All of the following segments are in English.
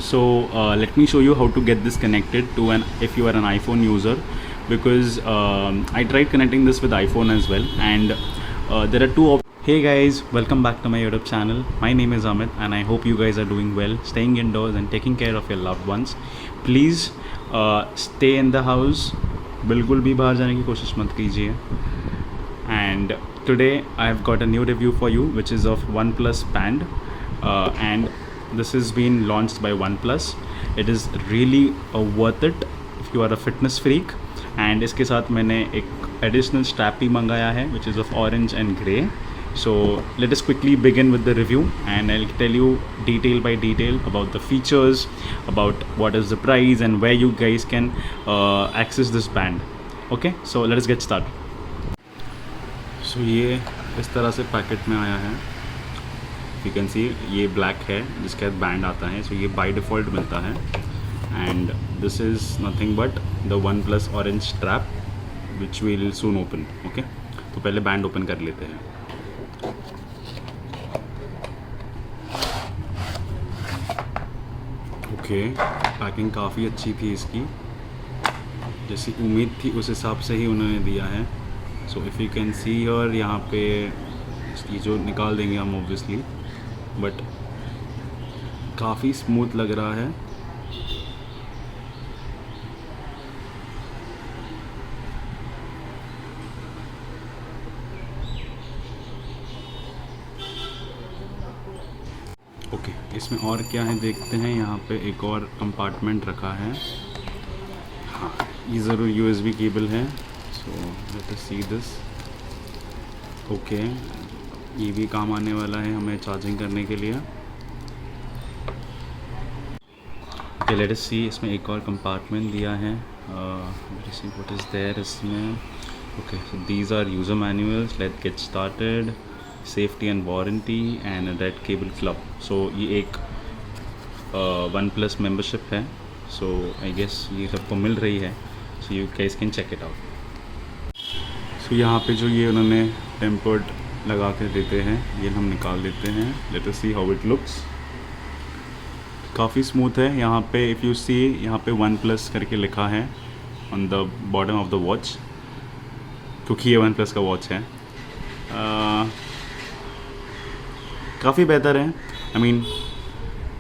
So let me show you how to get this connected to an if you are an iPhone user, because I tried connecting this with iPhone as well, and there are two Hey guys, welcome back to my YouTube channel. My name is Amit and I hope you guys are doing well, staying indoors and taking care of your loved ones. Please stay in the house. बिल्कुल भी बाहर जाने की कोशिश मत कीजिए. And today I have got a new review for you, which is of OnePlus Band, and this has been launched by OnePlus. It is really worth it if you are a fitness freak. And इसके साथ मैंने एक additional strap भी मंगाया है, which is of orange and grey. So let us quickly begin with the review, and I'll tell you detail by detail about the features, about what is the price and where you guys can access this band. Okay, so let us get started. So ये इस तरह से packet में आया है. You can see ये black है जिसके साथ बैंड आता है. So ये by default मिलता है, and this is nothing but the OnePlus orange strap which we will soon open. Okay, तो पहले बैंड ओपन कर लेते हैं. ओके, पैकिंग काफ़ी अच्छी थी इसकी, जैसी उम्मीद थी उस हिसाब से ही उन्होंने दिया है. So if you can see और यहाँ पे इसकी जो निकाल देंगे हम ऑब्वियसली, बट काफ़ी स्मूथ लग रहा है. ओके, इसमें और क्या है देखते हैं. यहाँ पे एक और कंपार्टमेंट रखा है. हाँ, ये ज़रूर USB केबल है. So let us see this. Okay, ये भी काम आने वाला है हमें चार्जिंग करने के लिए. Okay, let us see. इसमें एक और कंपार्टमेंट दिया है. Let us see what is there इसमें. Okay, so these are user manuals. Let's get started. Safety and warranty and red cable club. So ये एक OnePlus मेंबरशिप है. सो आई गेस ये सबको मिल रही है. So you guys can check it out. So यहाँ पे जो ये उन्होंने टेम्पर्ड लगा कर देते हैं, ये हम निकाल देते हैं. Late us see how it looks. काफ़ी स्मूथ है. यहाँ पे इफ़ यू सी, यहाँ पे OnePlus करके लिखा है on the bottom of the watch, क्योंकि ये OnePlus का वॉच है. काफ़ी बेहतर है. आई मीन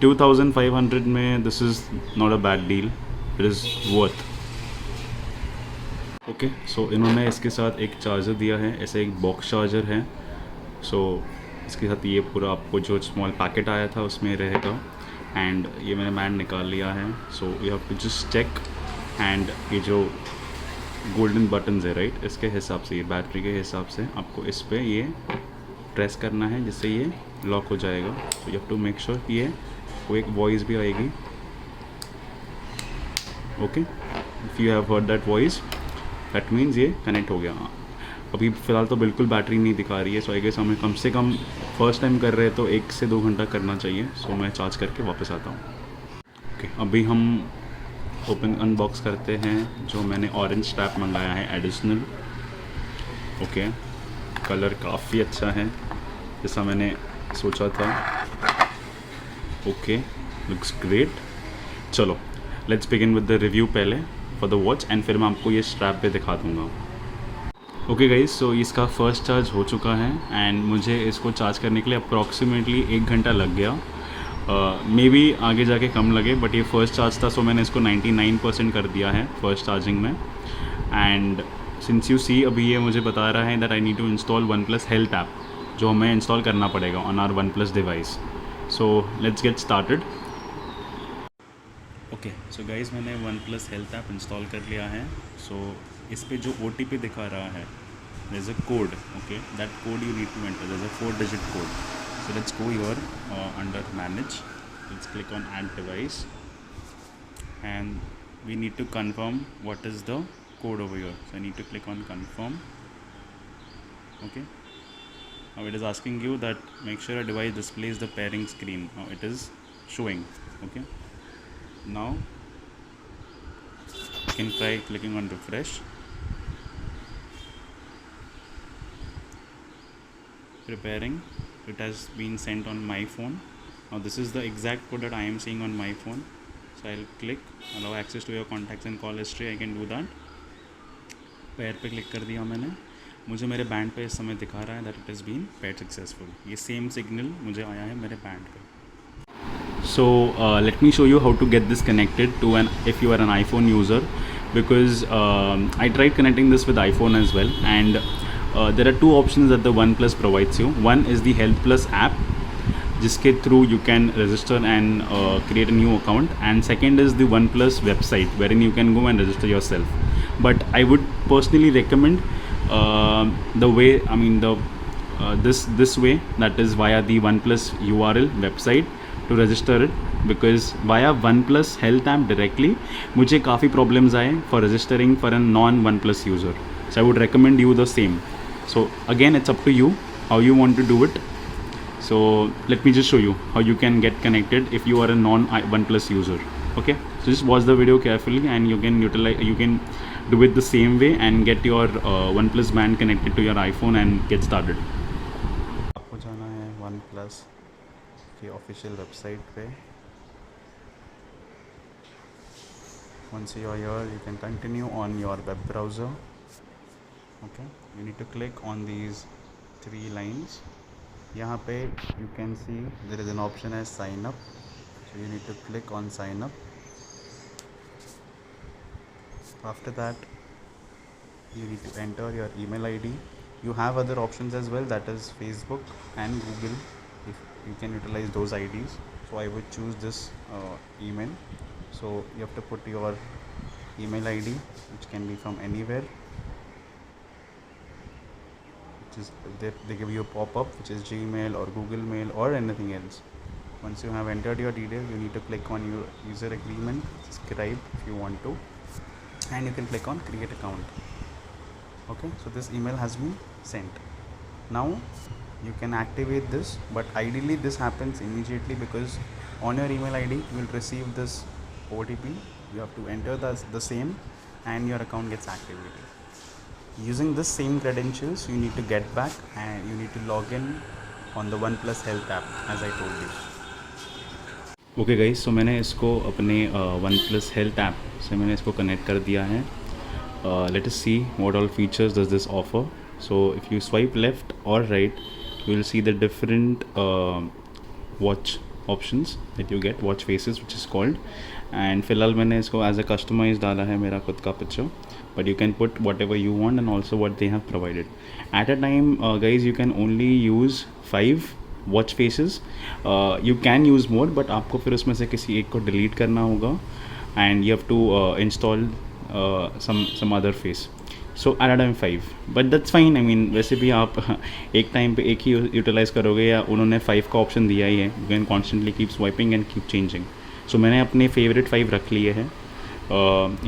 2500 में this is not a bad deal. It is worth. Okay, so इन्होंने इसके साथ एक चार्जर दिया है. ऐसे एक बॉक्स चार्जर है. सो इसके साथ ये पूरा आपको जो स्मॉल पैकेट आया था उसमें रहेगा. एंड ये मैंने बैंड निकाल लिया है. So you have to just check. And ये जो गोल्डन बटन्स है, राइट, इसके हिसाब से, ये बैटरी के हिसाब से आपको इस पर ये प्रेस करना है जिससे ये लॉक हो जाएगा. तो you have to make sure कि ये को एक वॉइस भी आएगी. Okay, if you have heard that voice, that means ये कनेक्ट हो गया. अभी फ़िलहाल तो बिल्कुल बैटरी नहीं दिखा रही है. सो आई गेस हमें कम से कम फर्स्ट टाइम कर रहे हैं तो 1 से 2 घंटा करना चाहिए. सो मैं चार्ज करके वापस आता हूँ. ओके, अभी हम अनबॉक्स करते हैं जो मैंने ऑरेंज स्ट्रैप मंगाया है एडिशनल. ओके, कलर काफ़ी अच्छा है जैसा मैंने सोचा था. Okay, looks great. चलो let's begin with the review पहले फॉर द वॉच, एंड फिर मैं आपको ये स्ट्रैप पे दिखा दूँगा. ओके गाइस, सो इसका फर्स्ट चार्ज हो चुका है एंड मुझे इसको चार्ज करने के लिए अप्रॉक्सीमेटली 1 घंटा लग गया. मे बी आगे जाके कम लगे, बट ये फर्स्ट चार्ज था. सो मैंने इसको 99% कर दिया है फर्स्ट चार्जिंग में. एंड सिंस यू सी, अभी ये मुझे बता रहा है that I need to install OnePlus health app, जो हमें इंस्टॉल करना पड़ेगा on our OnePlus device. So let's get started. Okay, so guys, मैंने OnePlus हेल्थ ऐप इंस्टॉल कर लिया है. सो इस पे जो OTP दिखा रहा है, there is a code. Okay, that code you need to enter. There is a 4-digit code. So let's go here under manage. Let's click on add device, and we need to confirm what is the code over here. So I need to click on confirm. Okay, now it is asking you that make sure your device displays the pairing screen. Now it is showing. Okay, now you can try clicking on refresh. Preparing. It has been sent on my phone. Now this is the exact code that I am seeing on my phone. So I'll click allow access to your contacts and call history. I can do that. Pair पे click कर दिया मैंने. मुझे मेरे band पे इस समय दिखा रहा है that it is been paid successful. ये सेम सिग्नल मुझे आया है मेरे बैंड पे. So let me show you how to get this connected to an if you are an iPhone user, because I tried connecting this with iPhone as well, and there are two options that the OnePlus provides you. One is the Health Plus app, जिसके through you can register and create a new account, and second is the OnePlus website wherein you can go and register yourself. But I would personally recommend the way, I mean this way, that is via the OnePlus URL website to register it, because via OnePlus Health app directly मुझे काफ़ी problems आए for registering for a non OnePlus user. So I would recommend you the same. So again, it's up to you how you want to do it. So let me just show you how you can get connected if you are a non OnePlus user. Okay, so just watch the video carefully and you can do it the same way and get your OnePlus band connected to your iPhone and get started. आपको जाना है OnePlus की official website पे. Once you are here, you can continue on your web browser. Okay, you need to click on these three lines. यहाँ पे you can see there is an option as sign up, so you need to click on sign up. After that, you need to enter your email ID. You have other options as well, that is Facebook and Google, if you can utilize those IDs. So I would choose this email. So you have to put your email ID, which can be from anywhere. They give you a pop-up which is Gmail or Google Mail or anything else. Once you have entered your details, you need to click on your user agreement, subscribe if you want to, and you can click on create account. Okay, so this email has been sent. Now you can activate this, but ideally this happens immediately, because on your email ID you will receive this OTP. You have to enter the same and your account gets activated. Using this same credentials, you need to get back and you need to log in on the OnePlus Health app, as I told you. Okay guys, so मैंने इसको अपने OnePlus Health app से मैंने इसको connect कर दिया है. Let us see what all features does this offer. So if you swipe left or right, you will see the different watch options that you get, watch faces which is called, and फिलहाल मैंने इसको as a customize डाला है मेरा खुद का picture, but you can put whatever you want and also what they have provided. At a time, guys, you can only use 5 watch faces. You can use more, but आपको फिर उसमें से किसी एक को delete करना होगा, and you have to install some other face. So at a time 5, but that's fine. I mean, वैसे भी आप एक टाइम पे एक ही यूटिलाइज़ करोगे, या उन्होंने 5 का ऑप्शन दिया ही है. You can constantly keep swiping and keep changing. So मैंने अपने favorite 5 रख लिए हैं.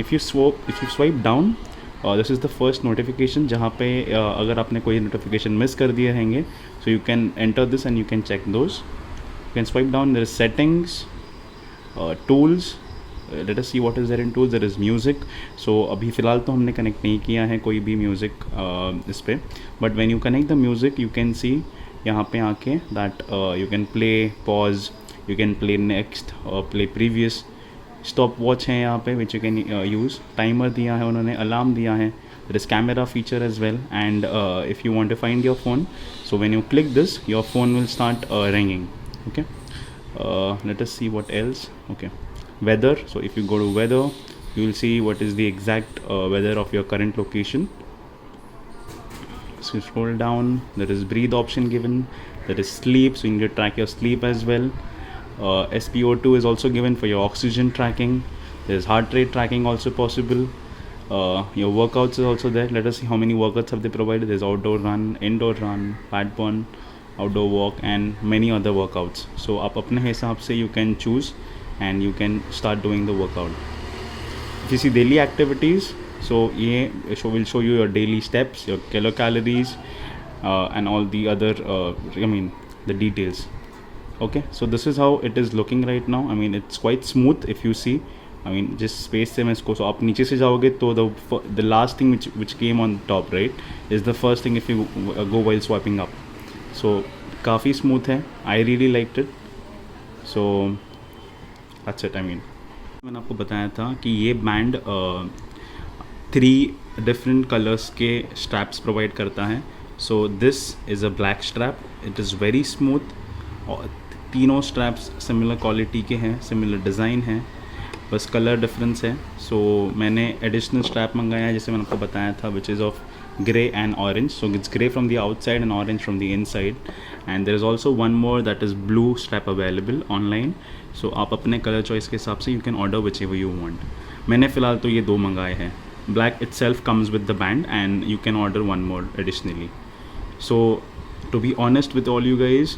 If you swipe down, this is the first notification जहाँ पे अगर आपने कोई notification miss कर दिए हैंगे, so you can enter this and you can check those. You can swipe down. There is settings, tools. Let us see what is there in tools. There is music. So अभी फ़िलहाल तो हमने connect नहीं किया है कोई भी music इस पे, but when you connect the music, you can see यहाँ पे आके that you can play, pause, you can play next, play previous. Stopwatch है यहाँ पे which you can use. Timer दिया है उन्होंने, अलार्म दिया है. There is camera feature as well, and if you want to find your phone, so when you click this your phone will start ringing. Okay, let us see what else. Okay, weather. So if you go to weather, you will see what is the exact weather of your current location. So you scroll down, there is breathe option given, there is sleep, so you need to track your sleep as well. SpO2 is also given for your oxygen tracking. There is heart rate tracking also possible. Your workouts is also there. Let us see how many workouts have they provided. There's outdoor run, indoor run, fat burn, outdoor walk, and many other workouts. So आप अपने हिसाब से you can choose and you can start doing the workout. If you see daily activities, so ये will show you your daily steps, your kilocalories, and all the other the details. Okay, so this is how it is looking right now. I mean, it's quite smooth if you see. I mean, जिस space से मैं इसको, so आप नीचे से जाओगे तो the last thing which came on top, right, is the first thing if you go while swiping up. So काफ़ी smooth है. I really liked it. So that's it. I mean, मैंने आपको बताया था कि ये बैंड 3 डिफरेंट कलर्स के straps provide करता है. So this is a black strap. It is very smooth. और तीनों स्ट्रैप्स सिमिलर क्वालिटी के हैं, सिमिलर डिज़ाइन है, बस कलर डिफरेंस है. सो मैंने एडिशनल स्ट्रैप मंगाया है जैसे मैंने आपको बताया था, which is of grey and orange. So it's grey from the outside and orange from the inside, and there is also one more that is blue strap available online. So आप अपने colour choice के हिसाब से you can order whichever you want. मैंने फ़िलहाल तो ये 2 मंगाए हैं. Black itself comes with the band and you can order one more additionally. So to be honest with all you guys,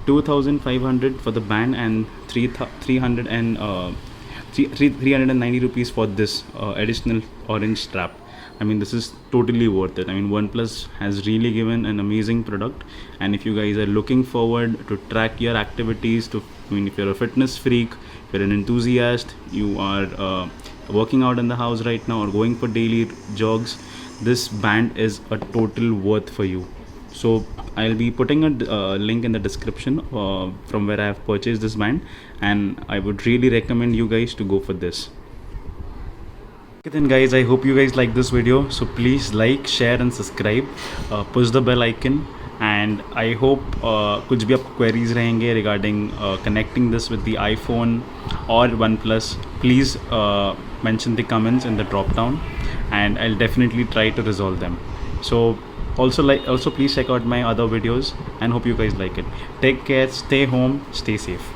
2,500 for the band and 390 rupees for this additional orange strap. I mean, this is totally worth it. I mean, OnePlus has really given an amazing product, and if you guys are looking forward to track your activities, I mean, if you're a fitness freak, if you're an enthusiast, you are working out in the house right now or going for daily jogs, this band is a total worth for you. So I'll be putting a link in the description from where I have purchased this band, and I would really recommend you guys to go for this. Okay then guys, I hope you guys like this video, so please like, share and subscribe. Push the bell icon, and I hope कुछ भी आपको queries रहेंगे regarding connecting this with the iPhone or OnePlus, please mention the comments in the drop down, and I'll definitely try to resolve them. So also please check out my other videos and hope you guys like it. Take care, stay home, stay safe.